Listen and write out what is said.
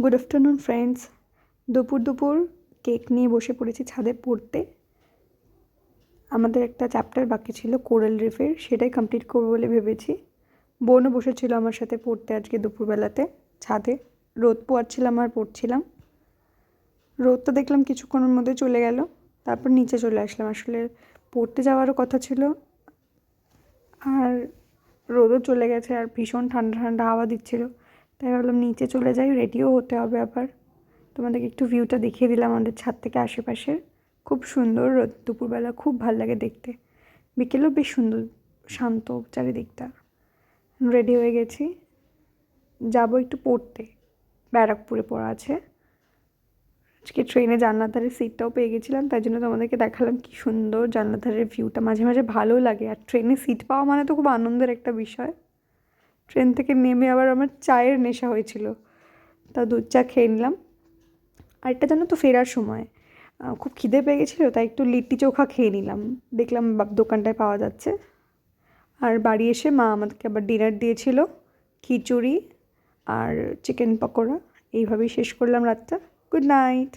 Good afternoon friends. দুপুর দুপুর cake নিয়ে বসে পড়েছি ছাদে পড়তে। আমাদের একটা চ্যাপ্টার বাকি ছিল কোরাল রিফের, সেটাই কমপ্লিট করবো বলে ভেবেছি। বোনও বসেছিল আমার সাথে পড়তে আজকে দুপুরবেলাতে ছাদে। রোদ পোয়াচ্ছিলাম আর পড়ছিলাম। রোদ তো দেখলাম কিছুক্ষণের মধ্যে চলে গেল, তারপর নিচে চলে আসলাম। আসলে পড়তে যাওয়ারও কথা ছিল, আর রোদও চলে গেছে আর ভীষণ ঠান্ডা ঠান্ডা হাওয়া দিচ্ছিল, তাই ভাবলাম নিচে চলে যাই, রেডিও হতে হবে আবার। তোমাদেরকে একটু ভিউটা দেখিয়ে দিলাম আমাদের ছাদ থেকে আশেপাশের। খুব সুন্দর রোদ দুপুরবেলা, খুব ভালো লাগে দেখতে। বিকেলেও বেশ সুন্দর, শান্ত চারিদিকটা। রেডি হয়ে গেছি, যাবো একটু পড়তে। ব্যারাকপুরে পড়া আছে আজকে। ট্রেনে জানলার ধারে সিটটাও পেয়ে গেছিলাম, তাই জন্য তোমাদেরকে দেখালাম কি সুন্দর জানলার ধারের ভিউটা। মাঝে মাঝে ভালো লাগে, আর ট্রেনে সিট পাওয়া মানে তো খুব আনন্দের একটা বিষয়। ট্রেন থেকে নেমে আবার আমার চায়ের নেশা হয়েছিল, তা দুধ চা খেয়ে নিলাম। আরেকটা জানো তো, ফেরার সময় খুব খিদে পেয়ে গেছিলো, তাই একটু লিট্টি চোখা খেয়ে নিলাম। দেখলাম দোকানটায় পাওয়া যাচ্ছে। আর বাড়ি এসে মা আমাদেরকে আবার ডিনার দিয়েছিল, খিচুড়ি আর চিকেন পকোড়া। এইভাবেই শেষ করলাম রাতটা। Good night.